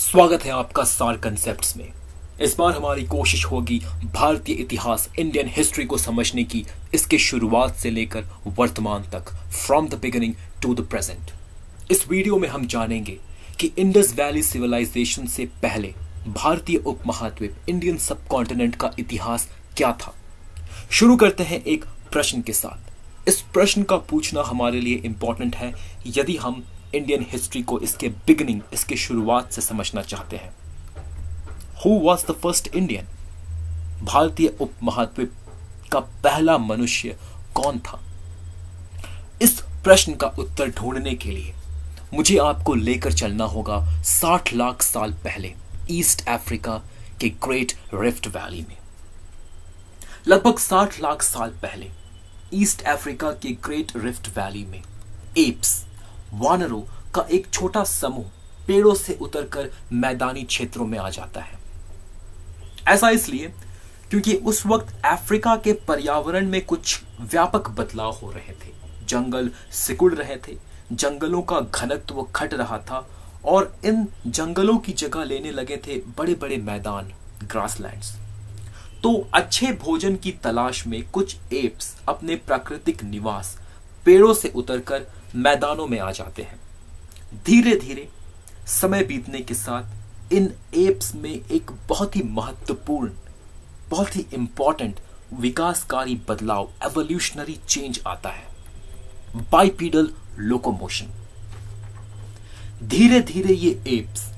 स्वागत है आपका सार कंसेप्ट्स में। इस बार हमारी कोशिश होगी भारतीय इतिहास इंडियन हिस्ट्री को समझने की, इसके शुरुआत से लेकर वर्तमान तक, from the beginning to the present. इस वीडियो में हम जानेंगे कि इंडस वैली सिविलाइजेशन से पहले भारतीय उपमहाद्वीप इंडियन सबकॉन्टिनेंट का इतिहास क्या था। शुरू करते हैं एक प्रश्न के साथ। इस प्रश्न का पूछना हमारे लिए इंपॉर्टेंट है यदि हम इंडियन हिस्ट्री को इसके बिगिनिंग, इसके शुरुआत से समझना चाहते हैं। Who was the first Indian? भारतीय उपमहाद्वीप का पहला मनुष्य कौन था? इस प्रश्न का उत्तर ढूंढने के लिए मुझे आपको लेकर चलना होगा 60 लाख साल पहले ईस्ट अफ्रीका के ग्रेट रिफ्ट वैली में। लगभग 60 लाख साल पहले ईस्ट अफ्रीका के ग्रेट रिफ्ट वैली में एप्स, वानरों का एक छोटा समूह पेड़ों से उतरकर मैदानी क्षेत्रों में आ जाता है। ऐसा इसलिए क्योंकि उस वक्त अफ्रीका के पर्यावरण में कुछ व्यापक बदलाव हो रहे थे। जंगल सिकुड़ रहे थे, जंगलों का घनत्व घट रहा था और इन जंगलों की जगह लेने लगे थे बड़े बड़े मैदान, ग्रासलैंड्स। तो अच्छे भोजन की तलाश में कुछ एप्स अपने प्राकृतिक निवास पेड़ों से उतरकर मैदानों में आ जाते हैं। धीरे धीरे समय बीतने के साथ इन एप्स में एक बहुत ही महत्वपूर्ण, बहुत ही इंपॉर्टेंट विकासकारी बदलाव, एवोल्यूशनरी चेंज आता है, बाइपीडल लोकोमोशन। धीरे धीरे ये एप्स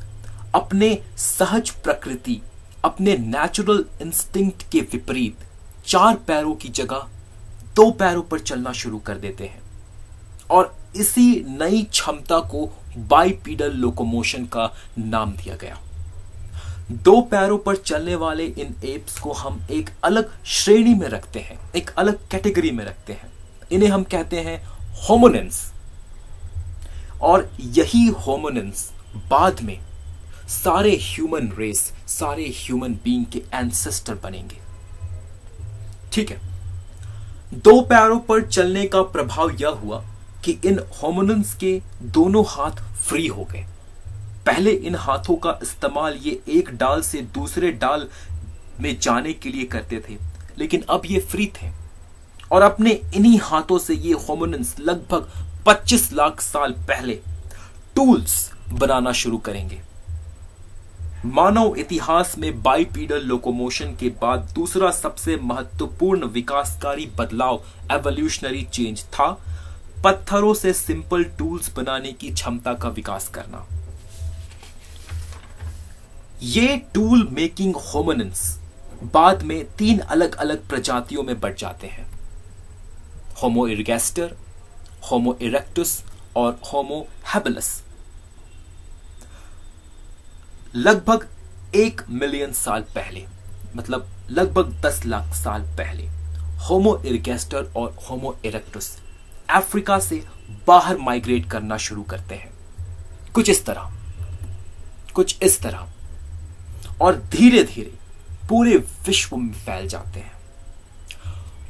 अपने सहज प्रकृति, अपने नेचुरल इंस्टिंक्ट के विपरीत 4 पैरों की जगह 2 पैरों पर चलना शुरू कर देते हैं और इसी नई क्षमता को बाइपीडल लोकोमोशन का नाम दिया गया। 2 पैरों पर चलने वाले इन एप्स को हम एक अलग श्रेणी में रखते हैं, एक अलग कैटेगरी में रखते हैं। इन्हें हम कहते हैं होमोनिन्स। और यही होमोनिन्स बाद में सारे ह्यूमन रेस, सारे ह्यूमन बीइंग के एंसेस्टर बनेंगे। ठीक है, 2 पैरों पर चलने का प्रभाव यह हुआ कि इन होमोनिन्स के दोनों हाथ फ्री हो गए। पहले इन हाथों का इस्तेमाल ये एक डाल से दूसरे डाल में जाने के लिए करते थे, लेकिन अब ये फ्री थे और अपने इन्हीं हाथों से ये होमोनिन्स लगभग 25 लाख साल पहले टूल्स बनाना शुरू करेंगे। मानव इतिहास में बाइपीडल लोकोमोशन के बाद दूसरा सबसे महत्वपूर्ण विकासकारी बदलाव, एवोल्यूशनरी चेंज था पत्थरों से सिंपल टूल्स बनाने की क्षमता का विकास करना। ये टूल मेकिंग होमोनिन्स बाद में 3 अलग अलग प्रजातियों में बढ़ जाते हैं, होमो इरगेस्टर, होमो इरेक्टस और होमो हैबिलिस। लगभग 1 मिलियन साल पहले, मतलब लगभग 10 लाख साल पहले, होमो इरगेस्टर और होमो इरेक्टस अफ्रीका से बाहर माइग्रेट करना शुरू करते हैं, कुछ इस तरह, और धीरे धीरे पूरे विश्व में फैल जाते हैं।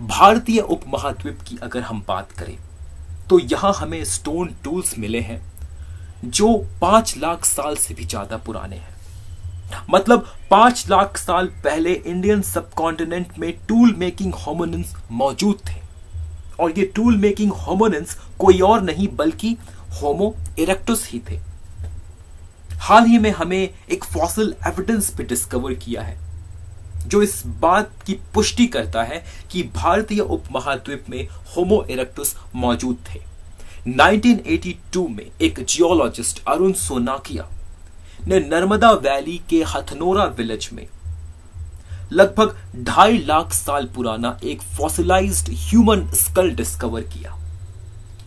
भारतीय उपमहाद्वीप की अगर हम बात करें तो यहां हमें स्टोन टूल्स मिले हैं जो 5 लाख साल से भी ज्यादा पुराने हैं। मतलब 5 लाख साल पहले इंडियन सबकॉन्टिनेंट में टूल मेकिंग होमोनिन्स मौजूद थे और ये टूल मेकिंग होमोनिन्स कोई और नहीं बल्कि होमो इरेक्टस ही थे। हाल ही में हमें एक फॉसिल एविडेंस भी डिस्कवर किया है जो इस बात की पुष्टि करता है कि भारतीय उपमहाद्वीप में होमो इरेक्टस मौजूद थे। 1982 में एक जियोलॉजिस्ट अरुण सोनाकिया ने नर्मदा वैली के हथनोरा विलेज में लगभग 2.5 लाख साल पुराना एक फॉसिलाइज्ड ह्यूमन स्कल डिस्कवर किया।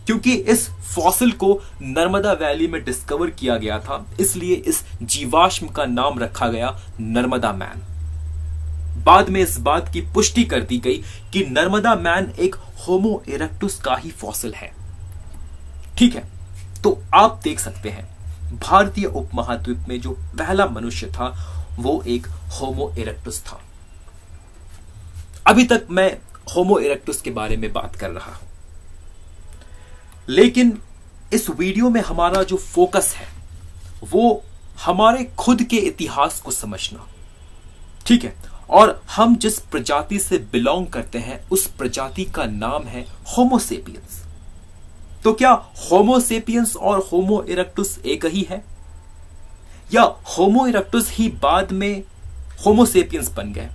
क्योंकि इस फॉसिल को नर्मदा वैली में डिस्कवर किया गया था, इसलिए इस जीवाश्म का नाम रखा गया नर्मदा मैन। बाद में इस बात की पुष्टि कर दी गई कि नर्मदा मैन एक होमो इरेक्टस का ही फॉसिल है। ठीक है, तो आप देख सकते हैं भारतीय उपमहाद्वीप में जो पहला मनुष्य था वो एक होमो इरेक्टस था। अभी तक मैं होमो इरेक्टस के बारे में बात कर रहा हूं, लेकिन इस वीडियो में हमारा जो फोकस है वो हमारे खुद के इतिहास को समझना, ठीक है। और हम जिस प्रजाति से बिलोंग करते हैं उस प्रजाति का नाम है होमोसेपियंस। तो क्या होमोसेपियंस और होमो इरेक्टस एक ही है, या होमो इरेक्टस ही बाद में होमोसेपियंस बन गए?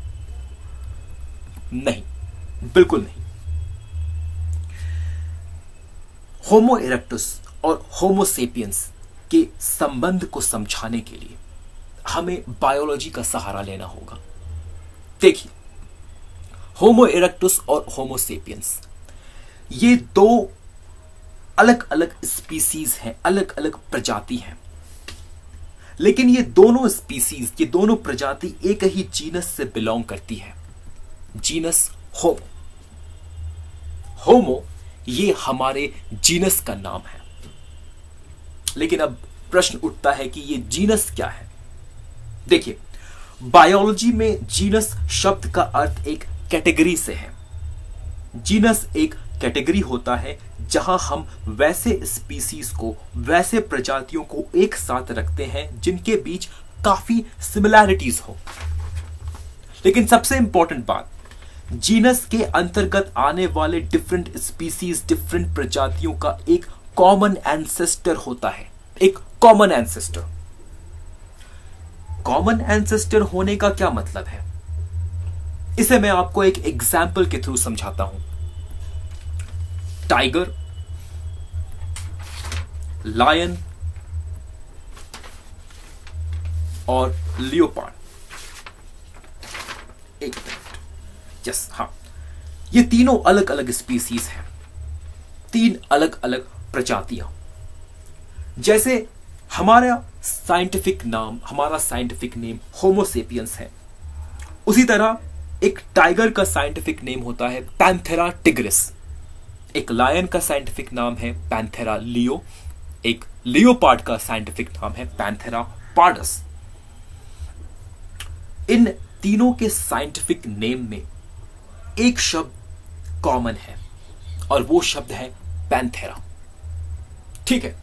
नहीं, बिल्कुल नहीं। होमो इरेक्टस और होमोसेपियंस के संबंध को समझाने के लिए हमें बायोलॉजी का सहारा लेना होगा। देखिए, होमो इरेक्टस और होमोसेपियंस ये दो अलग अलग स्पीसीज हैं, अलग अलग प्रजाति हैं, लेकिन ये दोनों स्पीसीज, ये दोनों प्रजाति एक ही जीनस से बिलोंग करती है, जीनस होमो। होमो ये हमारे जीनस का नाम है। लेकिन अब प्रश्न उठता है कि ये जीनस क्या है। देखिए, बायोलॉजी में जीनस शब्द का अर्थ एक कैटेगरी से है। जीनस एक कैटेगरी होता है जहां हम वैसे स्पीसीज को, वैसे प्रजातियों को एक साथ रखते हैं जिनके बीच काफी सिमिलैरिटीज हो। लेकिन सबसे इंपॉर्टेंट बात, जीनस के अंतर्गत आने वाले डिफरेंट स्पीसीज, डिफरेंट प्रजातियों का एक कॉमन एंसेस्टर होता है, एक कॉमन एंसेस्टर। कॉमन एंसेस्टर होने का क्या मतलब है, इसे मैं आपको एक एग्जाम्पल के थ्रू समझाता हूं। टाइगर, लायन और लियोपार्ड। एक मिनट, यस, हाँ, ये तीनों अलग अलग स्पीसीज हैं, तीन अलग अलग प्रजातियां। जैसे हमारा साइंटिफिक नेम होमोसेपियंस है, उसी तरह एक टाइगर का साइंटिफिक नेम होता है पैंथेरा टिग्रिस, एक लायन का साइंटिफिक नाम है पैंथेरा लियो, एक लियोपार्ड का साइंटिफिक नाम है पैंथेरा पार्डस। इन तीनों के साइंटिफिक नेम में एक शब्द कॉमन है और वो शब्द है पैंथेरा, ठीक है।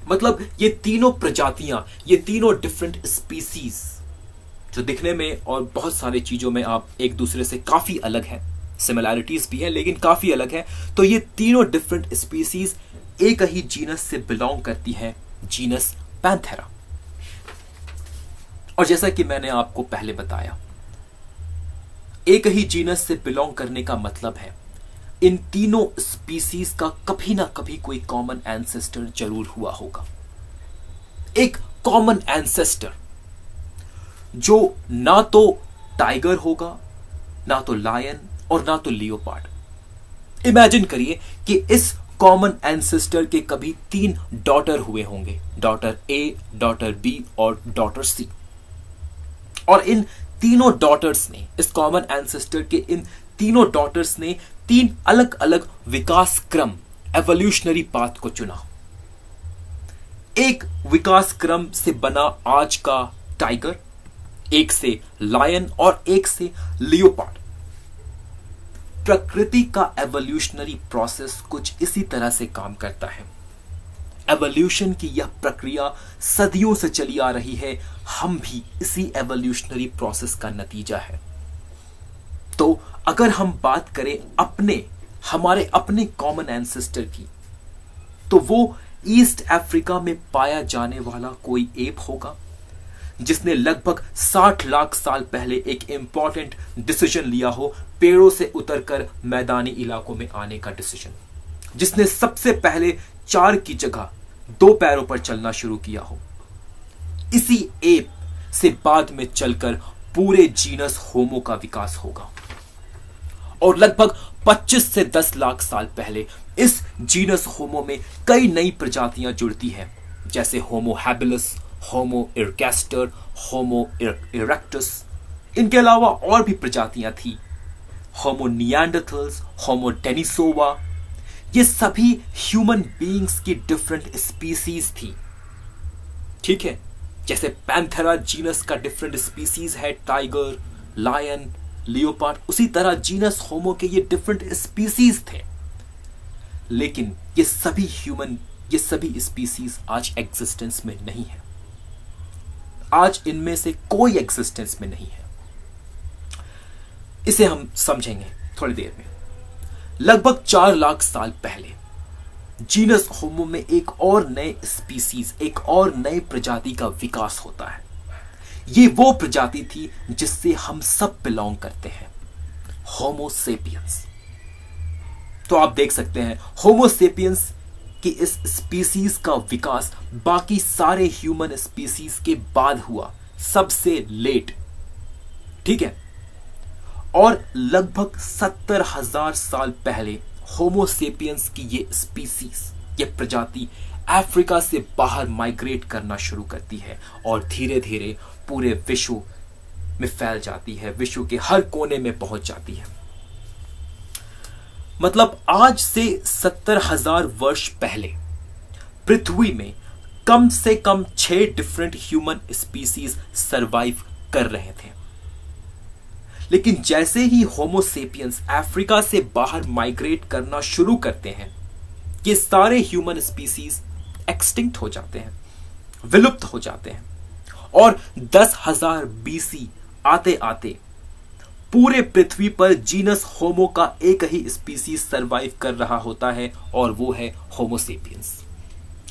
मतलब ये तीनों प्रजातियां, ये तीनों डिफरेंट स्पीसीज जो दिखने में और बहुत सारी चीजों में आप एक दूसरे से काफी अलग हैं, सिमिलैरिटीज भी है लेकिन काफी अलग है, तो ये तीनों डिफरेंट स्पीसीज एक ही जीनस से बिलोंग करती है, जीनस पैंथेरा। और जैसा कि मैंने आपको पहले बताया, एक ही जीनस से बिलोंग करने का मतलब है इन तीनों स्पीसीज का कभी ना कभी कोई कॉमन एंसेस्टर जरूर हुआ होगा, एक कॉमन एंसेस्टर जो ना तो टाइगर होगा, ना तो लायन और ना तो लियोपार्ड। इमेजिन करिए कि इस कॉमन एंसेस्टर के कभी 3 डॉटर हुए होंगे, डॉटर ए, डॉटर बी और डॉटर सी। और इन तीनों डॉटर्स ने, इस कॉमन एंसेस्टर के इन तीनों डॉटर्स ने 3 अलग अलग विकास क्रम, एवोल्यूशनरी पाथ को चुना। एक विकास क्रम से बना आज का टाइगर, एक से लायन और एक से लियोपार्ड। प्रकृति का एवोल्यूशनरी प्रोसेस कुछ इसी तरह से काम करता है। एवोल्यूशन की यह प्रक्रिया सदियों से चली आ रही है, हम भी इसी एवोल्यूशनरी प्रोसेस का नतीजा है। तो अगर हम बात करें हमारे अपने कॉमन एंसेस्टर की, तो वो ईस्ट अफ्रीका में पाया जाने वाला कोई एप होगा जिसने लगभग 60 लाख साल पहले एक इंपॉर्टेंट डिसीजन लिया हो, पेड़ों से उतरकर मैदानी इलाकों में आने का डिसीजन, जिसने सबसे पहले 4 की जगह 2 पैरों पर चलना शुरू किया हो। इसी एप से बाद में चलकर पूरे जीनस होमो का विकास होगा। और लगभग 25 से 10 लाख साल पहले इस जीनस होमो में कई नई प्रजातियां जुड़ती हैं, जैसे होमो हैबिलिस, होमो इरकेस्टर, होमो इरेक्टस। इनके अलावा और भी प्रजातियां थी, होमो निएंडरथल्स, होमो डेनिसोवा। ये सभी ह्यूमन बीइंग्स की डिफरेंट स्पीसीज थी, ठीक है। जैसे पैंथेरा जीनस का डिफरेंट स्पीसीज है, टाइगर, लायन, लियोपार्ड, उसी तरह जीनस होमो के ये डिफरेंट स्पीसीज थे। लेकिन ये सभी स्पीसीज आज एग्जिस्टेंस में नहीं है। आज इनमें से कोई एग्जिस्टेंस में नहीं है। इसे हम समझेंगे थोड़ी देर में। लगभग 4 लाख साल पहले जीनस होमो में एक और नए स्पीसीज, एक और नए प्रजाति का विकास होता है। ये वो प्रजाति थी जिससे हम सब बिलोंग करते हैं, होमो सेपियंस। तो आप देख सकते हैं होमो सेपियंस की इस स्पीसीज का विकास बाकी सारे ह्यूमन स्पीसीज के बाद हुआ, सबसे लेट। ठीक है। और लगभग 70,000 साल पहले होमो सेपियंस की ये स्पीसीज, ये प्रजाति अफ्रीका से बाहर माइग्रेट करना शुरू करती है और धीरे धीरे पूरे विश्व में फैल जाती है, विश्व के हर कोने में पहुंच जाती है। मतलब आज से 70,000 वर्ष पहले पृथ्वी में कम से कम 6 डिफरेंट ह्यूमन स्पीसीज सरवाइव कर रहे थे। लेकिन जैसे ही होमो सेपियंस अफ्रीका से बाहर माइग्रेट करना शुरू करते हैं, ये सारे ह्यूमन स्पीसीज एक्सटिंक्ट हो जाते हैं, विलुप्त हो जाते हैं। और 10,000 बीसी आते आते पूरे पृथ्वी पर जीनस होमो का एक ही स्पीसीज सरवाइव कर रहा होता है और वो है होमो सेपियंस।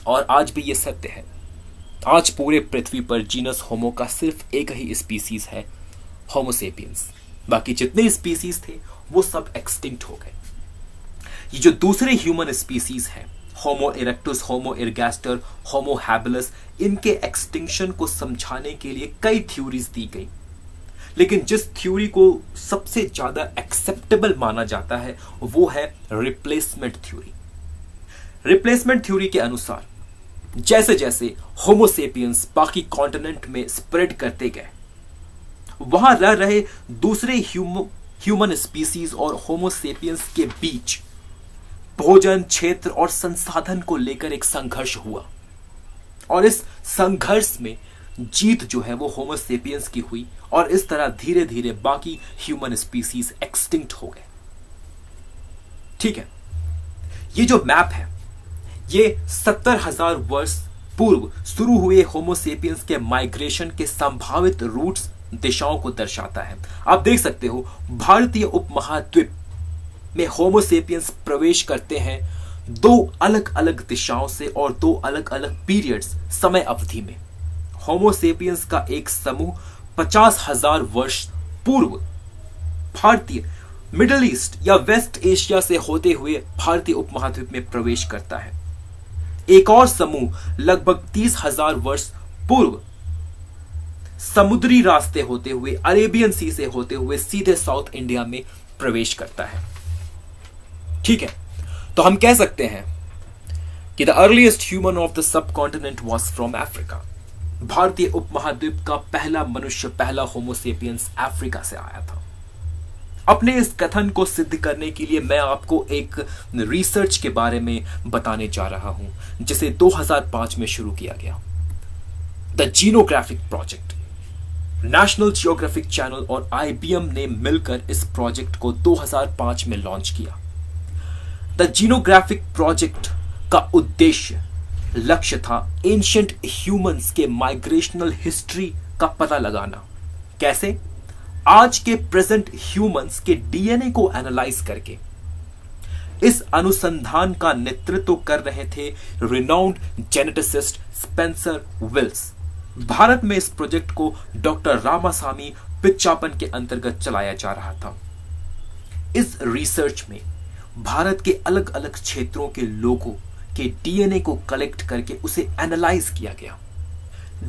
और आज भी ये सत्य है, आज पूरे पृथ्वी पर जीनस होमो का सिर्फ एक ही स्पीसीज है, होमो सेपियंस। बाकी जितने स्पीसीज थे वो सब एक्सटिंक्ट हो गए। ये जो दूसरे ह्यूमन स्पीसीज हैं, होमो इरेक्टस, होमो इरगैस्टर, होमो हैबिलस, इनके एक्सटिंक्शन को समझाने के लिए कई थ्योरीज दी गई। लेकिन जिस थ्योरी को सबसे ज्यादा एक्सेप्टेबल माना जाता है वो है रिप्लेसमेंट थ्योरी। रिप्लेसमेंट थ्योरी के अनुसार जैसे जैसे होमो सेपियंस बाकी कॉन्टिनेंट में स्प्रेड करते गए, वहां रह रहे दूसरे ह्यूमन स्पीसीज और होमो सेपियंस के बीच भोजन, क्षेत्र और संसाधन को लेकर एक संघर्ष हुआ। और इस संघर्ष में जीत जो है वो होमो सेपियंस की हुई और इस तरह धीरे धीरे बाकी ह्यूमन स्पीसीज एक्सटिंक्ट हो गए। ठीक है। ये जो मैप है ये 70,000 वर्ष पूर्व शुरू हुए होमो सेपियंस के माइग्रेशन के संभावित रूट्स, दिशाओं को दर्शाता है। आप देख सकते हो भारतीय उपमहाद्वीप में होमो सेपियंस प्रवेश करते हैं 2 अलग अलग दिशाओं से और 2 अलग अलग पीरियड्स, समय अवधि में। होमो सेपियंस का एक समूह 50,000 वर्ष पूर्व भारतीय, मिडिल ईस्ट या वेस्ट एशिया से होते हुए भारतीय उपमहाद्वीप में प्रवेश करता है। एक और समूह लगभग 30,000 वर्ष पूर्व समुद्री रास्ते होते हुए, अरेबियन सी से होते हुए सीधे साउथ इंडिया में प्रवेश करता है। ठीक है। तो हम कह सकते हैं कि the earliest human of the sub continent was from Africa. भारतीय उपमहाद्वीप का पहला मनुष्य, पहला होमो सेपियंस अफ्रीका से आया था। अपने इस कथन को सिद्ध करने के लिए मैं आपको एक रिसर्च के बारे में बताने जा रहा हूं, जिसे 2005 में शुरू किया गया। The Genographic project. National Geographic channel और IBM ने मिलकर इस प्रोजेक्ट को 2005 में लॉन्च किया। द जीनोग्राफिक प्रोजेक्ट का उद्देश्य, लक्ष्य था एंशिएंट ह्यूमंस के माइग्रेशनल हिस्ट्री का पता लगाना। कैसे? आज के प्रेजेंट ह्यूमंस के DNA को एनालाइज करके। इस अनुसंधान का नेतृत्व कर रहे थे renowned geneticist Spencer Wells. Bharat में इस प्रोजेक्ट को डॉक्टर रामासामी पिच्चापन के अंतर्गत चलाया जा रहा था। इस रिसर्च में भारत के अलग अलग क्षेत्रों के लोगों के DNA को कलेक्ट करके उसे एनालाइज किया गया।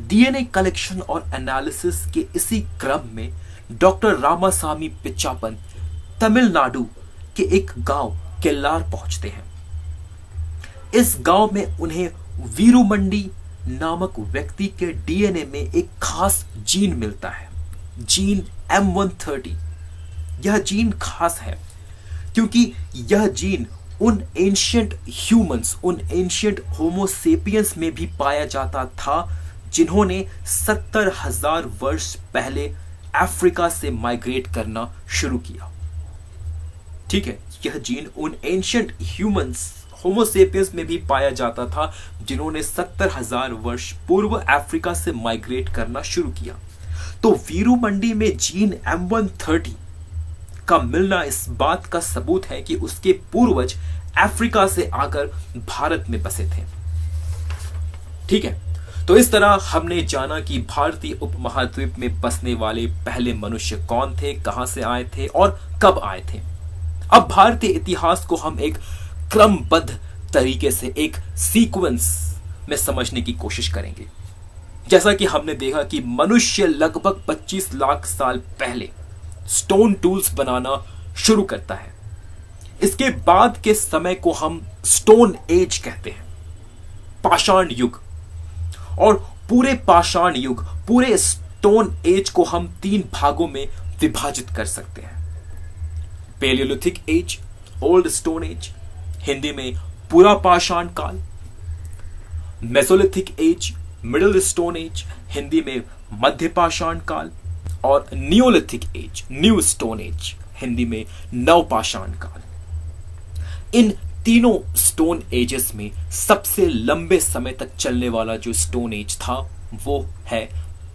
DNA कलेक्शन और एनालिसिस के इसी क्रम में डॉक्टर रामासामी पिच्चापन तमिलनाडु के एक गांव केल्लार पहुंचते हैं। इस गांव में उन्हें वीरुमंडी नामक व्यक्ति के DNA में एक खास जीन मिलता है, जीन M130। यह जीन खास है क्योंकि यह जीन उन एंशिएंट ह्यूमंस, उन एंशिएंट होमो सेपियंस में भी पाया जाता था जिन्होंने 70,000 वर्ष पहले अफ्रीका से माइग्रेट करना शुरू किया। ठीक है। यह जीन उन एंशिएंट ह्यूमंस, होमोसेपियंस में भी पाया जाता था, जिन्होंने 70,000 वर्ष पूर्व अफ्रीका से माइग्रेट करना शुरू किया। तो वीरूमंडी में जीन M130 का मिलना इस बात का सबूत है कि उसके पूर्वज अफ्रीका से आकर भारत में बसे थे। ठीक है, तो इस तरह हमने जाना कि भारतीय उपमहाद्वीप में बसने वाले पहले मनुष्य कौन थे, कहां से आए थे और कब आए थे। अब भारतीय इतिहास को हम एक क्रमबद्ध तरीके से, एक सीक्वेंस में समझने की कोशिश करेंगे। जैसा कि हमने देखा कि मनुष्य लगभग 25 लाख साल पहले स्टोन टूल्स बनाना शुरू करता है। इसके बाद के समय को हम स्टोन एज कहते हैं, पाषाण युग। और पूरे पाषाण युग, पूरे स्टोन एज को हम 3 भागों में विभाजित कर सकते हैं। Palaeolithic age, old stone age, Hindi में पूरा पाषाण काल। Mesolithic age, middle stone age, Hindi में मध्य पाषाण काल। और Neolithic age, new stone age, Hindi में नवपाषाण काल। इन तीनों स्टोन एजेस में सबसे लंबे समय तक चलने वाला जो स्टोन एज था वो है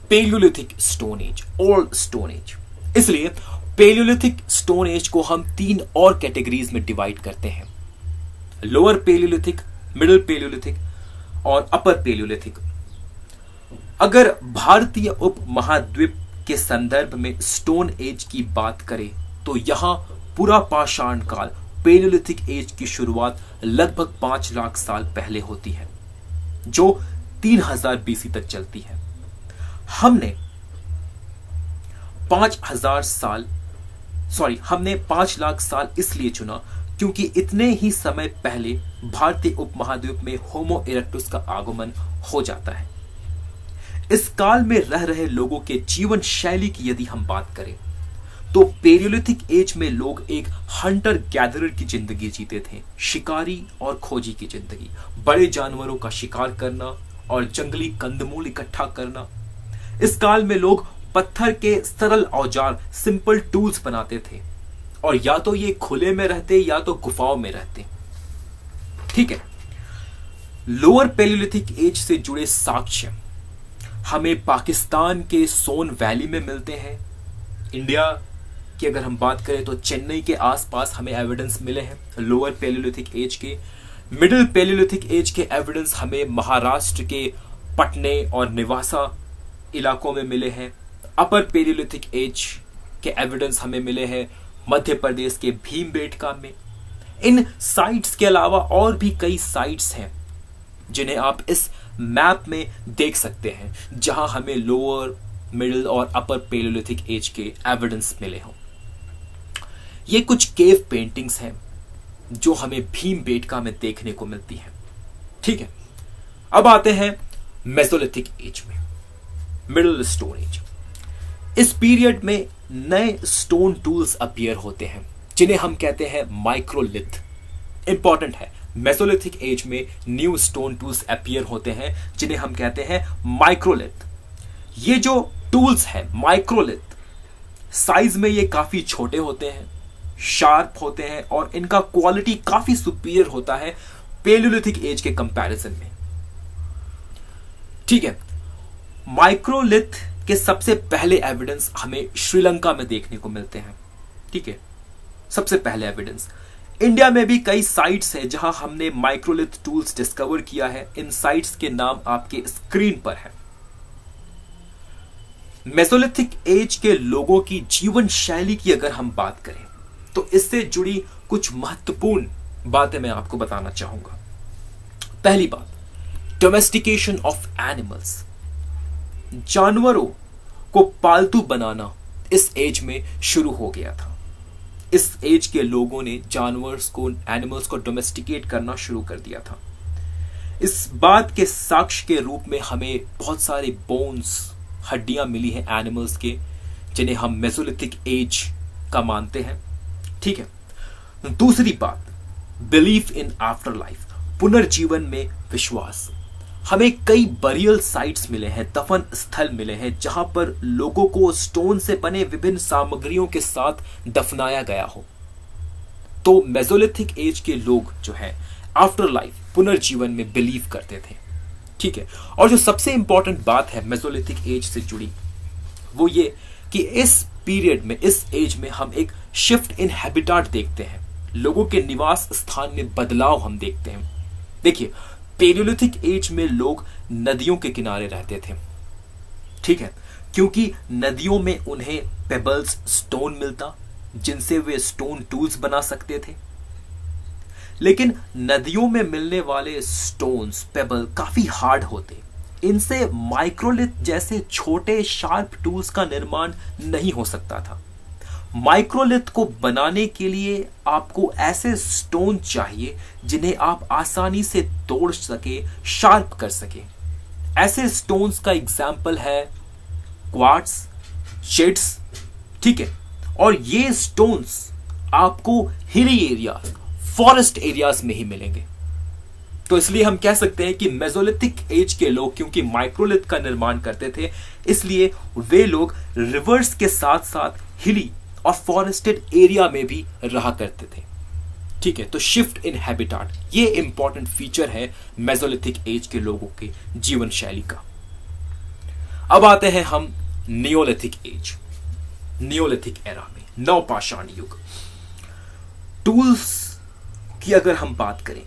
Palaeolithic stone age, old stone age. इसलिए पेलियोलिथिक स्टोन एज को हम 3 और कैटेगरीज में डिवाइड करते हैं, लोअर पेलियोलिथिक, मिडिल पेलियोलिथिक और अपर पेलियोलिथिक। अगर भारतीय उपमहाद्वीप के संदर्भ में स्टोन एज की बात करें तो यहां पूरा पाषाण काल, पेलियोलिथिक एज की शुरुआत लगभग 5 लाख साल पहले होती है, जो 3000 बीसी तक चलती है। हमने 5 लाख साल इसलिए चुना क्योंकि इतने ही समय पहले भारतीय उपमहाद्वीप में होमो इरेक्टस का आगमन हो जाता है। इस काल में रह रहे लोगों के जीवन शैली की यदि हम बात करें तो पेलियोलिथिक एज में लोग एक हंटर गैदरर की जिंदगी जीते थे, शिकारी और खोजी की जिंदगी, बड़े जानवरों का शिकार करना और जंगली कंदमूल इकट्ठा करना। इस काल में लोग पत्थर के सरल औजार, सिंपल टूल्स बनाते थे और या तो ये खुले में रहते या तो गुफाओं में रहते। ठीक है, लोअर पेलियोलिथिक एज से जुड़े साक्ष्य हमें पाकिस्तान के सोन वैली में मिलते हैं। इंडिया की अगर हम बात करें तो चेन्नई के आसपास हमें एविडेंस मिले हैं लोअर पेलियोलिथिक एज के। मिडिल पेलियोलिथिक एज के एविडेंस हमें महाराष्ट्र के पटने और निवासा इलाकों में मिले हैं। अपर पेलियोलिथिक एज के एविडेंस हमें मिले हैं मध्य प्रदेश के भीमबेटका में। इन साइट्स के अलावा और भी कई साइट्स हैं जिन्हें आप इस मैप में देख सकते हैं, जहां हमें लोअर, मिडिल और अपर पेलियोलिथिक एज के एविडेंस मिले हों। ये कुछ केव पेंटिंग्स हैं जो हमें भीमबेटका में देखने को मिलती हैं। ठीक है, अब आते हैं मेसोलिथिक एज में, मिडिल स्टोन एज। इस पीरियड में नए स्टोन टूल्स अपीयर होते हैं जिन्हें हम कहते हैं माइक्रोलिथ। इंपॉर्टेंट है, मेसोलिथिक एज में न्यू स्टोन टूल्स अपीयर होते हैं जिन्हें हम कहते हैं माइक्रोलिथ। ये जो टूल्स हैं माइक्रोलिथ, साइज में ये काफी छोटे होते हैं, शार्प होते हैं और इनका क्वालिटी काफी सुपीरियर होता है पेलियोलिथिक एज के कंपैरिजन में। ठीक है, माइक्रोलिथ के सबसे पहले एविडेंस हमें श्रीलंका में देखने को मिलते हैं। ठीक है, सबसे पहले एविडेंस। इंडिया में भी कई साइट्स हैं जहां हमने माइक्रोलिथ टूल्स डिस्कवर किया है। इन साइट्स के नाम आपके स्क्रीन पर है। मेसोलिथिक एज के लोगों की जीवन शैली की अगर हम बात करें तो इससे जुड़ी कुछ महत्वपूर्ण बातें मैं आपको बताना चाहूंगा। पहली बात, डोमेस्टिकेशन ऑफ एनिमल्स। जानवरों को पालतू बनाना इस एज में शुरू हो गया था। इस एज के लोगों ने जानवर्स को, एनिमल्स को डोमेस्टिकेट करना शुरू कर दिया था। इस बात के साक्ष्य के रूप में हमें बहुत सारे बोन्स, हड्डियां मिली हैं एनिमल्स के, जिन्हें हम मेसोलिथिक एज का मानते हैं। ठीक है, दूसरी बात, बिलीफ इन आफ्टर लाइफ, पुनर्जीवन में विश्वास। हमें कई बरियल साइट्स मिले हैं, दफन स्थल मिले हैं जहां पर लोगों को स्टोन से बने विभिन्न सामग्रियों के साथ दफनाया गया हो। तो मेसोलिथिक एज के लोग जो है आफ्टर लाइफ, पुनर्जीवन में बिलीव करते थे। ठीक है, और जो सबसे इंपॉर्टेंट बात है मेसोलिथिक एज से जुड़ी, वो ये कि इस पीरियड में, इस एज में हम एक शिफ्ट इन हैबिटाट देखते हैं, लोगों के निवास स्थान में बदलाव हम देखते हैं। देखिए, पेलियोलिथिक एज में लोग नदियों के किनारे रहते थे। ठीक है, क्योंकि नदियों में उन्हें पेबल्स, स्टोन मिलता, जिनसे वे स्टोन टूल्स बना सकते थे। लेकिन नदियों में मिलने वाले स्टोन्स, पेबल काफी हार्ड होते, इनसे माइक्रोलिथ जैसे छोटे शार्प टूल्स का निर्माण नहीं हो सकता था। माइक्रोलिथ को बनाने के लिए आपको ऐसे स्टोन चाहिए जिन्हें आप आसानी से तोड़ सके, शार्प कर सके। ऐसे स्टोन्स का एग्जाम्पल है क्वार्ट्स, जेड्स। ठीक है, और ये स्टोन्स आपको हिली एरियाज, फॉरेस्ट एरियाज में ही मिलेंगे। तो इसलिए हम कह सकते हैं कि मेसोलिथिक एज के लोग क्योंकि माइक्रोलिथ का निर्माण करते थे, इसलिए वे लोग रिवर्स के साथ साथ हिली और फॉरेस्टेड एरिया में भी रहा करते थे। ठीक है, तो शिफ्ट इन हैबिटाट, ये इंपॉर्टेंट फीचर है मेसोलिथिक एज के लोगों के जीवन शैली का। अब आते हैं हम नियोलिथिक एज, नियोलिथिक एरा में, नवपाषाण युग। टूल्स की अगर हम बात करें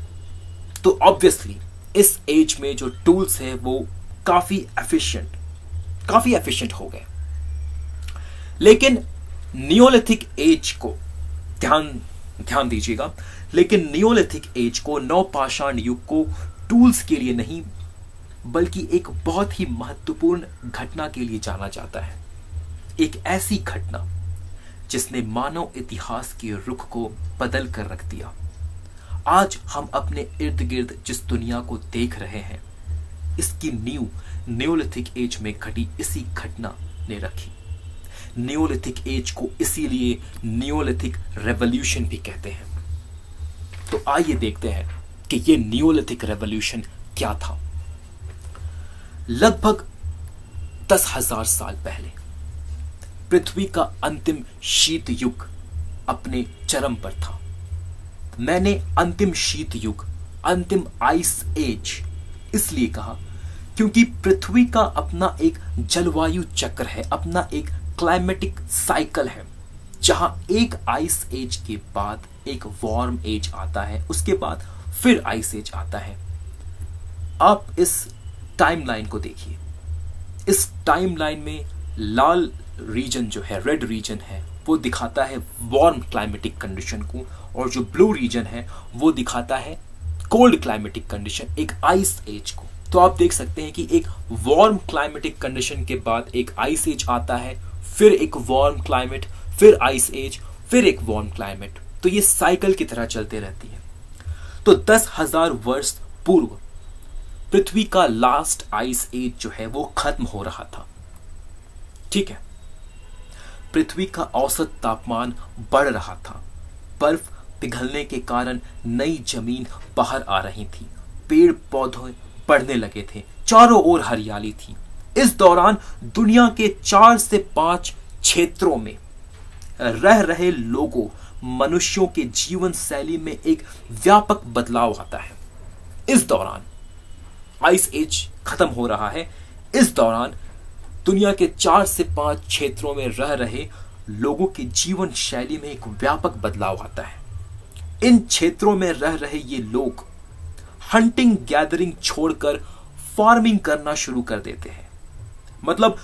तो ऑब्वियसली इस एज में जो टूल्स है वो काफी एफिशिएंट हो गए। लेकिन नियोलिथिक एज को ध्यान दीजिएगा, लेकिन नियोलिथिक एज को, नवपाषाण युग को टूल्स के लिए नहीं बल्कि एक बहुत ही महत्वपूर्ण घटना के लिए जाना जाता है। एक ऐसी घटना जिसने मानव इतिहास के रुख को बदल कर रख दिया। आज हम अपने इर्द गिर्द जिस दुनिया को देख रहे हैं, इसकी नींव नियोलिथिक एज में घटी इसी घटना ने रखी। नियोलिथिक एज को इसीलिए नियोलिथिक रेवोल्यूशन भी कहते हैं। तो आइए देखते हैं कि ये नियोलिथिक रेवोल्यूशन क्या था। लगभग 10,000 साल पहले पृथ्वी का अंतिम शीत युग अपने चरम पर था। मैंने अंतिम शीत युग, अंतिम आइस एज इसलिए कहा क्योंकि पृथ्वी का अपना एक जलवायु चक्र है, अपना एक क्लाइमेटिक साइकिल है, जहां एक आइस एज के बाद एक वार्म एज आता है, उसके बाद फिर आइस एज आता है। आप इस टाइमलाइन को देखिए। इस टाइमलाइन में लाल रीजन जो है, रेड रीजन है, वो दिखाता है वार्म क्लाइमेटिक कंडीशन को, और जो ब्लू रीजन है वो दिखाता है कोल्ड क्लाइमेटिक कंडीशन, एक आइस एज को। तो आप देख सकते हैं कि एक वार्म क्लाइमेटिक कंडीशन के बाद एक आइस एज आता है, फिर एक वार्म क्लाइमेट, फिर आइस एज, फिर एक वार्म क्लाइमेट। तो ये साइकिल की तरह चलते रहती है। तो 10,000 वर्ष पूर्व पृथ्वी का लास्ट आइस एज जो है वो खत्म हो रहा था। ठीक है, पृथ्वी का औसत तापमान बढ़ रहा था, बर्फ पिघलने के कारण नई जमीन बाहर आ रही थी, पेड़ पौधे बढ़ने लगे थे, चारों ओर हरियाली थी। इस दौरान दुनिया के 4 से 5 क्षेत्रों में रह रहे लोगों, मनुष्यों के जीवन शैली में एक व्यापक बदलाव आता है। इस दौरान आइस एज खत्म हो रहा है। इस दौरान दुनिया के 4 से 5 क्षेत्रों में रह रहे लोगों की जीवन शैली में एक व्यापक बदलाव आता है। इन क्षेत्रों में रह रहे ये लोग हंटिंग गैदरिंग छोड़कर फार्मिंग करना शुरू कर देते हैं। मतलब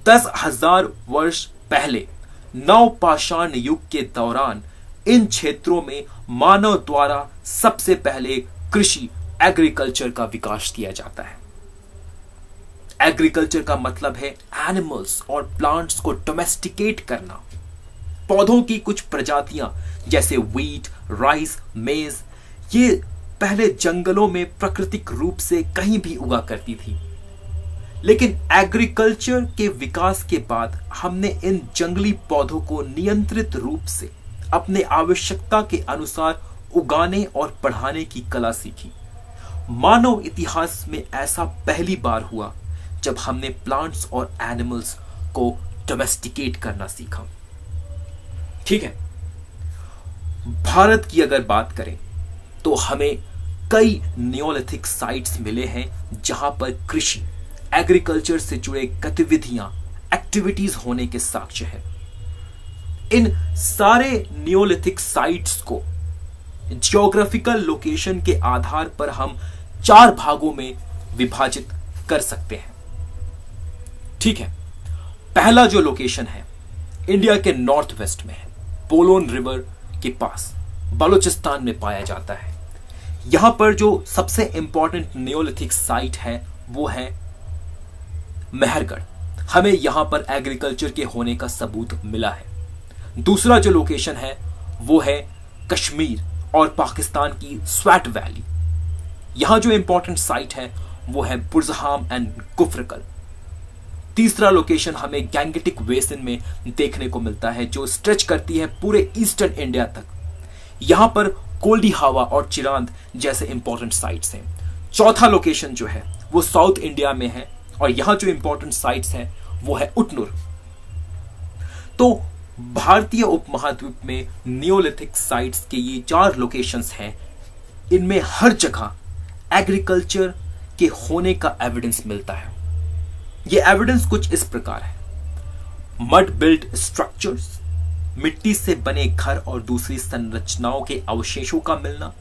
10,000 वर्ष पहले नवपाषाण युग के दौरान इन क्षेत्रों में मानव द्वारा सबसे पहले कृषि, एग्रीकल्चर का विकास किया जाता है। एग्रीकल्चर का मतलब है एनिमल्स और प्लांट्स को डोमेस्टिकेट करना। पौधों की कुछ प्रजातियां जैसे व्हीट, राइस, मेज, ये पहले जंगलों में प्राकृतिक रूप से कहीं भी उगा करती थी। लेकिन एग्रीकल्चर के विकास के बाद हमने इन जंगली पौधों को नियंत्रित रूप से अपने आवश्यकता के अनुसार उगाने और बढ़ाने की कला सीखी। मानव इतिहास में ऐसा पहली बार हुआ जब हमने प्लांट्स और एनिमल्स को डोमेस्टिकेट करना सीखा। ठीक है, भारत की अगर बात करें तो हमें कई नियोलिथिक साइट्स मिले हैं जहां पर कृषि, एग्रीकल्चर से जुड़े गतिविधियां, एक्टिविटीज होने के साक्ष्य है। इन सारे नियोलिथिक साइट्स को जियोग्राफिकल लोकेशन के आधार पर हम 4 भागों में विभाजित कर सकते हैं। ठीक है, पहला जो लोकेशन है इंडिया के नॉर्थ वेस्ट में है, बोलोन रिवर के पास बलूचिस्तान में पाया जाता है। यहां पर जो सबसे इंपॉर्टेंट नियोलिथिक साइट है वो है मेहरगढ़। हमें यहां पर एग्रीकल्चर के होने का सबूत मिला है। दूसरा जो लोकेशन है वो है कश्मीर और पाकिस्तान की स्वैट वैली। यहां जो इंपॉर्टेंट साइट है वो है बुरजहाम एंड गुफरकल। तीसरा लोकेशन हमें गैंगेटिक बेसिन में देखने को मिलता है जो स्ट्रेच करती है पूरे ईस्टर्न इंडिया तक। यहां पर कोल्डी हवा और चिरांद जैसे इंपॉर्टेंट साइट्स हैं। चौथा लोकेशन जो है वो साउथ इंडिया में है और यहां जो इंपॉर्टेंट साइट्स हैं वो है उटनूर। तो भारतीय उपमहाद्वीप में नियोलिथिक साइट्स के ये 4 लोकेशंस हैं। इनमें हर जगह एग्रीकल्चर के होने का एविडेंस मिलता है। ये एविडेंस कुछ इस प्रकार है: मड बिल्ट स्ट्रक्चर्स, मिट्टी से बने घर और दूसरी संरचनाओं के अवशेषों का मिलना।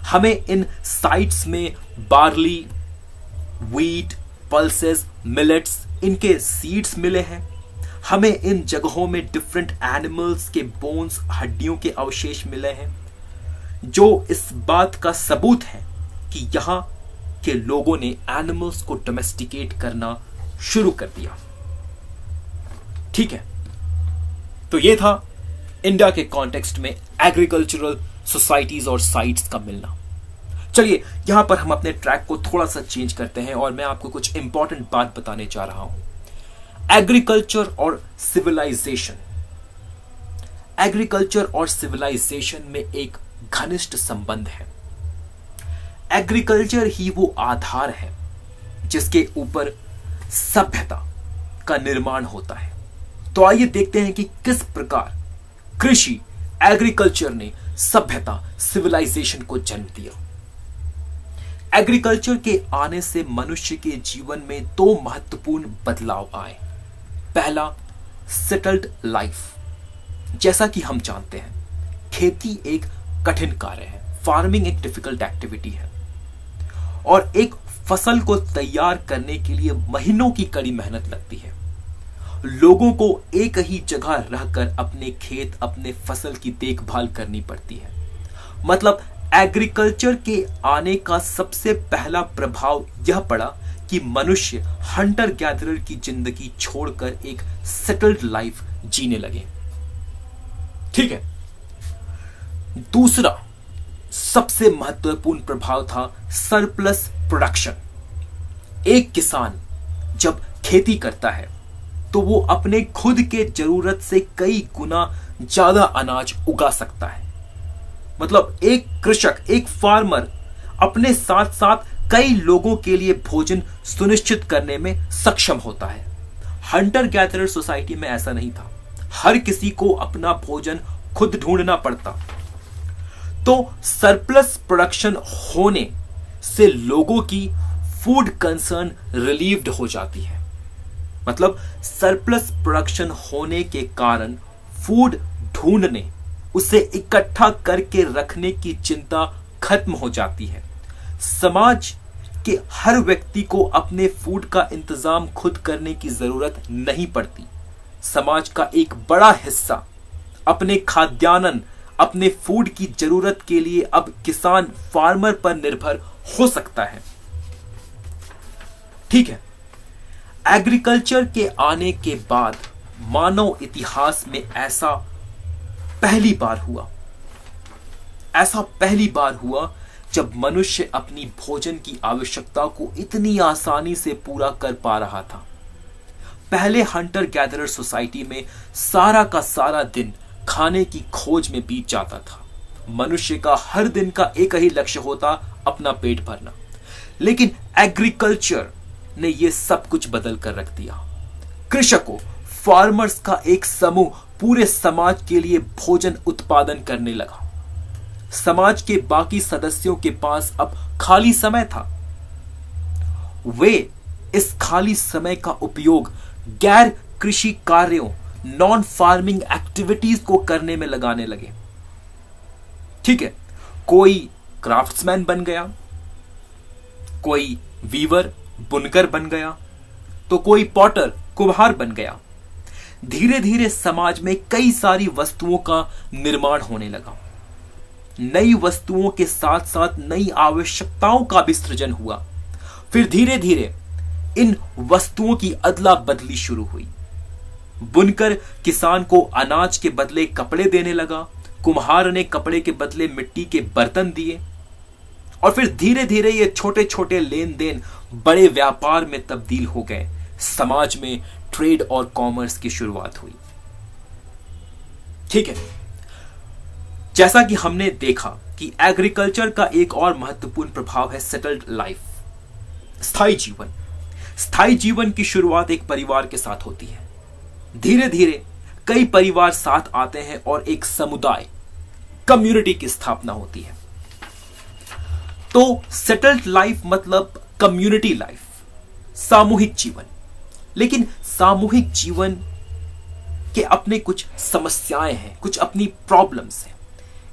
हमें इन साइट्स में बार्ली, व्हीट, पल्सेस, मिलेट्स, इनके सीड्स मिले हैं। हमें इन जगहों में डिफरेंट एनिमल्स के बोन्स, हड्डियों के अवशेष मिले हैं, जो इस बात का सबूत है कि यहां के लोगों ने एनिमल्स को डोमेस्टिकेट करना शुरू कर दिया। ठीक है, तो यह था इंडिया के कॉन्टेक्स्ट में एग्रीकल्चरल सोसाइटीज और साइट्स का मिलना। चलिए यहां पर हम अपने ट्रैक को थोड़ा सा चेंज करते हैं और मैं आपको कुछ इंपॉर्टेंट बात बताने जा रहा हूं। एग्रीकल्चर और सिविलाइजेशन। एग्रीकल्चर और सिविलाइजेशन में एक घनिष्ठ संबंध है। एग्रीकल्चर ही वो आधार है जिसके ऊपर सभ्यता का निर्माण होता है। तो आइए देखते हैं कि किस प्रकार कृषि, एग्रीकल्चर ने सभ्यता, सिविलाइजेशन को जन्म दिया। एग्रीकल्चर के आने से मनुष्य के जीवन में 2 महत्वपूर्ण बदलाव आए। पहला, सेटल्ड लाइफ। जैसा कि हम जानते हैं, खेती एक कठिन कार्य है, फार्मिंग एक डिफिकल्ट एक्टिविटी है और एक फसल को तैयार करने के लिए महीनों की कड़ी मेहनत लगती है। लोगों को एक ही जगह रहकर अपने खेत, अपने फसल की देखभाल करनी पड़ती है। मतलब एग्रीकल्चर के आने का सबसे पहला प्रभाव यह पड़ा कि मनुष्य हंटर गैदरर की जिंदगी छोड़कर एक सेटल्ड लाइफ जीने लगे। ठीक है, दूसरा सबसे महत्वपूर्ण प्रभाव था सरप्लस प्रोडक्शन। एक किसान जब खेती करता है तो वो अपने खुद के जरूरत से कई गुना ज्यादा अनाज उगा सकता है। मतलब एक कृषक, एक फार्मर अपने साथ साथ कई लोगों के लिए भोजन सुनिश्चित करने में सक्षम होता है। हंटर गैदरर सोसाइटी में ऐसा नहीं था। हर किसी को अपना भोजन खुद ढूंढना पड़ता। तो सरप्लस प्रोडक्शन होने से लोगों की फूड कंसर्न रिलीव्ड हो जाती है। मतलब सरप्लस प्रोडक्शन होने के कारण फूड ढूंढने, उसे इकट्ठा करके रखने की चिंता खत्म हो जाती है। समाज के हर व्यक्ति को अपने फूड का इंतजाम खुद करने की जरूरत नहीं पड़ती। समाज का एक बड़ा हिस्सा अपने खाद्यान्न, अपने फूड की जरूरत के लिए अब किसान, फार्मर पर निर्भर हो सकता है। ठीक है, एग्रीकल्चर के आने के बाद मानव इतिहास में ऐसा पहली बार हुआ जब मनुष्य अपनी भोजन की आवश्यकता को इतनी आसानी से पूरा कर पा रहा था। पहले हंटर गैदरर सोसाइटी में सारा का सारा दिन खाने की खोज में बीत जाता था। मनुष्य का हर दिन का एक ही लक्ष्य होता, अपना पेट भरना। लेकिन एग्रीकल्चर ने यह सब कुछ बदल कर रख दिया। कृषकों, फार्मर्स का एक समूह पूरे समाज के लिए भोजन उत्पादन करने लगा। समाज के बाकी सदस्यों के पास अब खाली समय था, वे इस खाली समय का उपयोग गैर कृषि कार्यों, नॉन फार्मिंग एक्टिविटीज को करने में लगाने लगे। ठीक है, कोई क्राफ्ट्समैन बन गया, कोई वीवर बुनकर बन गया, तो कोई पॉटर कुम्हार बन गया। धीरे धीरे समाज में कई सारी वस्तुओं का निर्माण होने लगा। नई वस्तुओं के साथ साथ नई आवश्यकताओं का भी सृजन हुआ। फिर धीरे धीरे इन वस्तुओं की अदला बदली शुरू हुई। बुनकर किसान को अनाज के बदले कपड़े देने लगा, कुम्हार ने कपड़े के बदले मिट्टी के बर्तन दिए, और फिर धीरे धीरे ये छोटे छोटे लेन देन बड़े व्यापार में तब्दील हो गए। समाज में ट्रेड और कॉमर्स की शुरुआत हुई। ठीक है, जैसा कि हमने देखा कि एग्रीकल्चर का एक और महत्वपूर्ण प्रभाव है सेटल्ड लाइफ, स्थायी जीवन। स्थायी जीवन की शुरुआत एक परिवार के साथ होती है। धीरे धीरे कई परिवार साथ आते हैं और एक समुदाय, कम्युनिटी की स्थापना होती है। तो सेटल्ड लाइफ मतलब कम्युनिटी लाइफ, सामूहिक जीवन। लेकिन सामूहिक जीवन के अपने कुछ समस्याएं हैं, कुछ अपनी प्रॉब्लम्स हैं।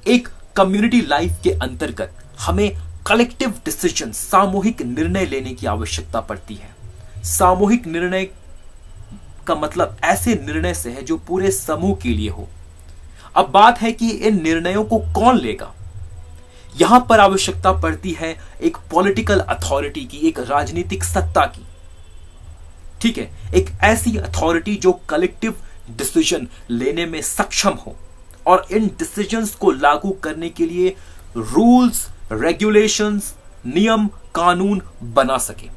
एक कम्युनिटी लाइफ के अंतर्गत हमें कलेक्टिव डिसीजन, सामूहिक निर्णय लेने की आवश्यकता पड़ती है। सामूहिक निर्णय का मतलब ऐसे निर्णय से है जो पूरे समूह के लिए हो। अब बात है कि इन निर्णयों को कौन लेगा। यहां पर आवश्यकता पड़ती है एक पॉलिटिकल अथॉरिटी की, एक राजनीतिक सत्ता की। ठीक है, एक ऐसी अथॉरिटी जो कलेक्टिव डिसीजन लेने में सक्षम हो और इन डिसीजंस को लागू करने के लिए रूल्स, रेगुलेशंस, नियम, कानून बना सके।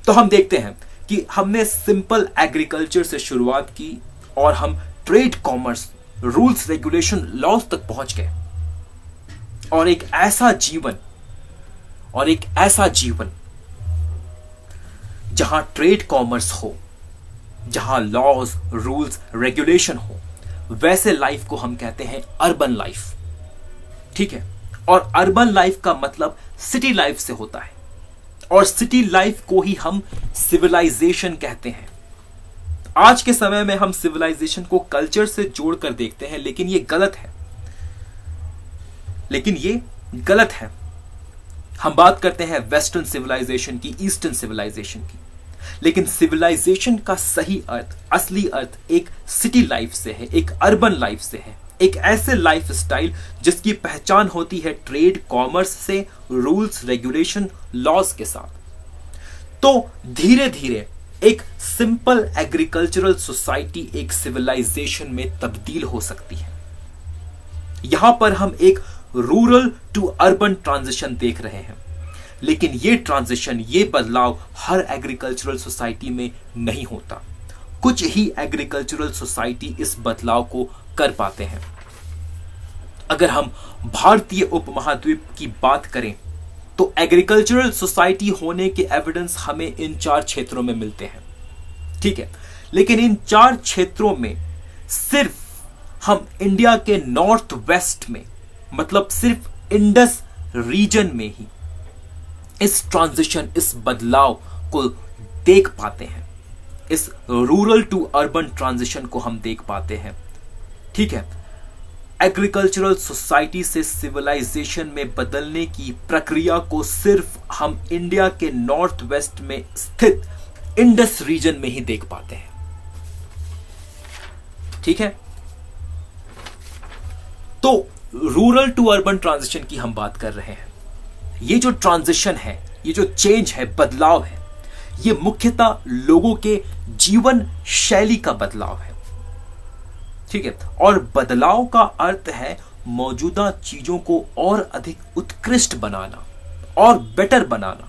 तो हम देखते हैं कि हमने सिंपल एग्रीकल्चर से शुरुआत की और हम trade, commerce, rules, regulation, laws तक पहुंच गए। और एक ऐसा जीवन जहां ट्रेड, कॉमर्स हो, जहां लॉज, रूल्स, रेगुलेशन हो, वैसे लाइफ को हम कहते हैं अर्बन लाइफ। ठीक है, और अर्बन लाइफ का मतलब सिटी लाइफ से होता है, और सिटी लाइफ को ही हम सिविलाइजेशन कहते हैं। आज के समय में हम सिविलाइजेशन को कल्चर से जोड़कर देखते हैं, लेकिन ये गलत है। हम बात करते हैं वेस्टर्न सिविलाइजेशन की, ईस्टर्न सिविलाइजेशन की, लेकिन सिविलाइजेशन का सही अर्थ, असली अर्थ एक सिटी लाइफ से है, एक अर्बन लाइफ से है, एक ऐसे लाइफ स्टाइल जिसकी पहचान होती है ट्रेड, कॉमर्स से, रूल्स, रेगुलेशन, लॉज के साथ। तो धीरे धीरे एक सिंपल एग्रीकल्चरल सोसाइटी एक सिविलाइजेशन में तब्दील हो सकती है। यहां पर हम एक रूरल टू अर्बन ट्रांजिशन देख रहे हैं, लेकिन ये ट्रांजिशन, ये बदलाव हर एग्रीकल्चरल सोसाइटी में नहीं होता। कुछ ही एग्रीकल्चरल सोसाइटी इस बदलाव को कर पाते हैं। अगर हम भारतीय उपमहाद्वीप की बात करें तो एग्रीकल्चरल सोसाइटी होने के एविडेंस हमें इन 4 क्षेत्रों में मिलते हैं। ठीक है, लेकिन इन 4 क्षेत्रों में सिर्फ हम इंडिया के नॉर्थ वेस्ट में, मतलब सिर्फ इंडस रीजन में ही इस ट्रांजिशन, इस बदलाव को देख पाते हैं। इस रूरल टू अर्बन ट्रांजिशन को हम देख पाते हैं। ठीक है, एग्रीकल्चरल सोसाइटी से सिविलाइजेशन में बदलने की प्रक्रिया को सिर्फ हम इंडिया के नॉर्थ वेस्ट में स्थित इंडस रीजन में ही देख पाते हैं। ठीक है, तो रूरल टू अर्बन ट्रांजिशन की हम बात कर रहे हैं। ये जो ट्रांजिशन है, ये जो चेंज है, बदलाव है, ये मुख्यतः लोगों के जीवन शैली का बदलाव है। ठीक है, और बदलाव का अर्थ है मौजूदा चीजों को और अधिक उत्कृष्ट बनाना और बेटर बनाना।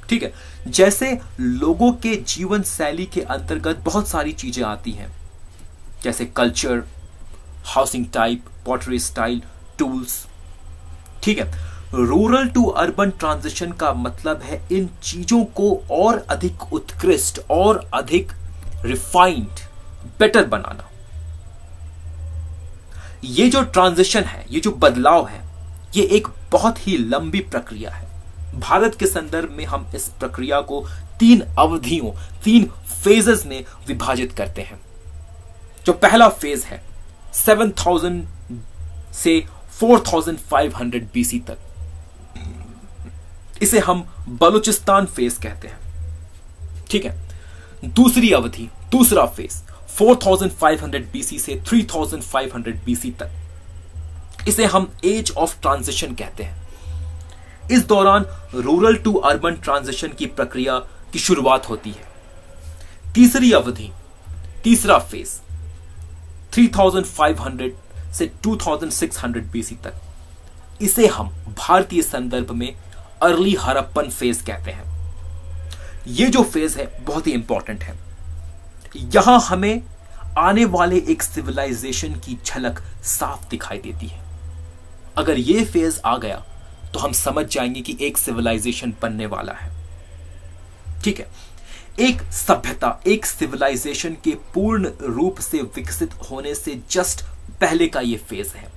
ठीक है, जैसे लोगों के जीवन शैली के अंतर्गत बहुत सारी चीजें आती हैं, जैसे culture, housing type, pottery style, tools. ठीक है, रूरल टू अर्बन ट्रांजिशन का मतलब है इन चीजों को और अधिक उत्कृष्ट और अधिक रिफाइंड, बेटर बनाना। ये जो ट्रांजिशन है, ये जो बदलाव है, ये एक बहुत ही लंबी प्रक्रिया है। भारत के संदर्भ में हम इस प्रक्रिया को 3 अवधियों, 3 फेजेस में विभाजित करते हैं। जो पहला फेज है 7000 से 4500 बीसी तक, इसे हम बलूचिस्तान फेज कहते हैं। ठीक है। दूसरी अवधि, दूसरा फेज 4500 बीसी से 3500 बीसी तक, इसे हम एज ऑफ ट्रांजिशन कहते हैं। इस दौरान रूरल टू अर्बन ट्रांजिशन की प्रक्रिया की शुरुआत होती है। तीसरी अवधि, तीसरा फेज 3500 से 2600 बीसी तक, इसे हम भारतीय संदर्भ में अर्ली हड़प्पन फेज कहते हैं। यह जो फेज है बहुत ही इंपॉर्टेंट है। यहां हमें आने वाले एक सिविलाइजेशन की झलक साफ दिखाई देती है। अगर यह फेज आ गया तो हम समझ जाएंगे कि एक सिविलाइजेशन बनने वाला है। ठीक है। एक सभ्यता, एक सिविलाइजेशन के पूर्ण रूप से विकसित होने से जस्ट पहले का यह फेज है।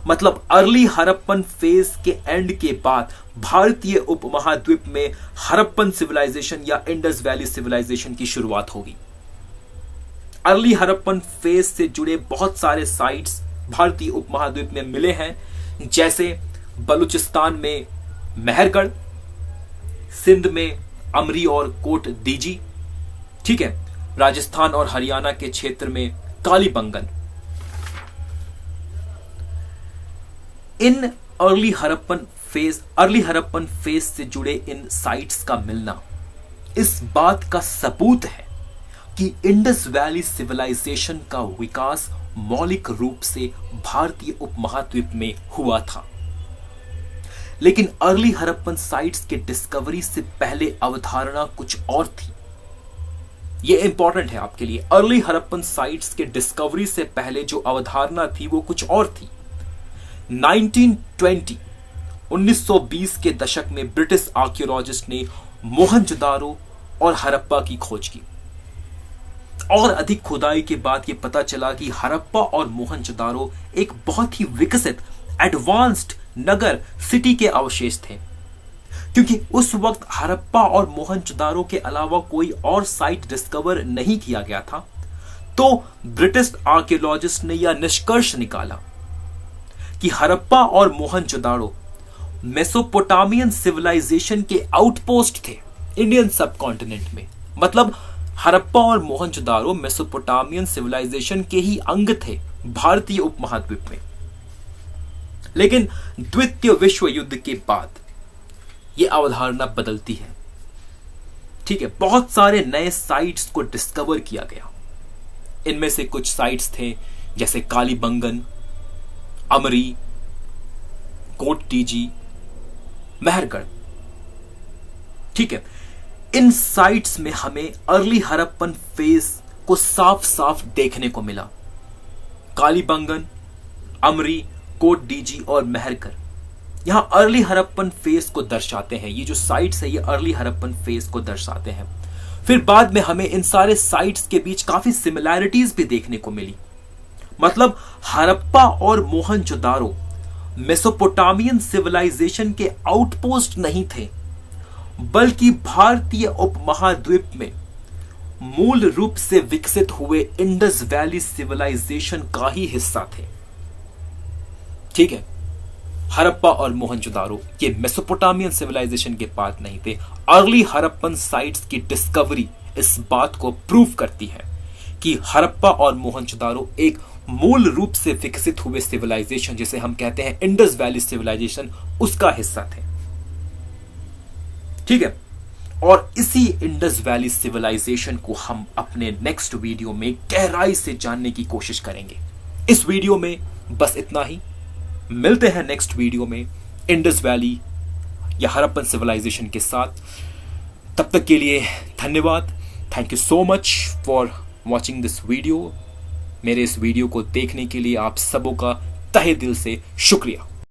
मतलब अर्ली हड़प्पन फेज के एंड के बाद भारतीय उपमहाद्वीप में हड़प्पन सिविलाइजेशन या इंडस वैली सिविलाइजेशन की शुरुआत होगी। अर्ली हड़प्पन फेज से जुड़े बहुत सारे साइट्स भारतीय उपमहाद्वीप में मिले हैं, जैसे बलूचिस्तान में मेहरगढ़, सिंध में अमरी और कोट दीजी, ठीक है, राजस्थान और हरियाणा के क्षेत्र में Kalibangan. In early Harappan phase से जुड़े इन साइट्स का मिलना इस बात का सबूत है कि इंडस वैली सिविलाइजेशन का विकास मौलिक रूप से भारतीय उपमहाद्वीप में हुआ था। लेकिन अर्ली हड़प्पन साइट्स के डिस्कवरी से पहले अवधारणा कुछ और थी। यह इंपॉर्टेंट है आपके लिए। अर्ली हड़प्पन साइट्स के डिस्कवरी से पहले जो अवधारणा थी वो कुछ और थी। 1920 के दशक में ब्रिटिश आर्कियोलॉजिस्ट ने मोहनजोदारो और हड़प्पा की खोज की और अधिक खुदाई के बाद यह पता चला कि हड़प्पा और मोहनजोदारो एक बहुत ही विकसित, एडवांस्ड नगर, सिटी के अवशेष थे। क्योंकि उस वक्त हड़प्पा और मोहनजोदारो के अलावा कोई और साइट डिस्कवर नहीं किया गया था, तो ब्रिटिश आर्कियोलॉजिस्ट ने यह निष्कर्ष निकाला कि हड़प्पा और मोहनजोदारो मेसोपोटामियन सिविलाइजेशन के आउटपोस्ट थे इंडियन सबकॉन्टिनेंट में। मतलब हड़प्पा और मोहनजोदारो मेसोपोटामियन सिविलाइजेशन के ही अंग थे भारतीय उपमहाद्वीप में। लेकिन द्वितीय विश्व युद्ध के बाद यह अवधारणा बदलती है। ठीक है। बहुत सारे नए साइट्स को डिस्कवर किया गया। इनमें से कुछ साइट्स थे जैसे कालीबंगन, अमरी, कोट दीजी, मेहरगढ़। ठीक है। इन साइट्स में हमें अर्ली हड़प्पन फेज को साफ साफ देखने को मिला। कालीबंगन, अमरी, कोट दीजी और मेहरगढ़ यहां अर्ली हड़प्पन फेज को दर्शाते हैं। ये जो साइट्स है ये अर्ली हड़प्पन फेज को दर्शाते हैं। फिर बाद में हमें इन सारे साइट्स के बीच काफी सिमिलैरिटीज भी देखने को मिली। मतलब हड़प्पा और मोहनजोदारो मेसोपोटामियन सिविलाइजेशन के आउटपोस्ट नहीं थे, बल्कि भारतीय उपमहाद्वीप में मूल रूप से विकसित हुए इंडस वैली सिविलाइजेशन का ही हिस्सा थे। ठीक है। हड़प्पा और मोहनजोदारो ये मेसोपोटामियन सिविलाइजेशन के पार्ट नहीं थे। अर्ली हड़प्पन साइट्स की डिस्कवरी इस बात को प्रूव करती है कि हड़प्पा और मोहनजोदारो एक मूल रूप से विकसित हुए सिविलाइजेशन, जिसे हम कहते हैं इंडस वैली सिविलाइजेशन, उसका हिस्सा थे। ठीक है। और इसी इंडस वैली सिविलाइजेशन को हम अपने नेक्स्ट वीडियो में गहराई से जानने की कोशिश करेंगे। इस वीडियो में बस इतना ही। मिलते हैं नेक्स्ट वीडियो में इंडस वैली या हड़प्पन सिविलाइजेशन के साथ। तब तक के लिए धन्यवाद। Thank you so much for watching this video. मेरे इस वीडियो को देखने के लिए आप सबों का तहे दिल से शुक्रिया।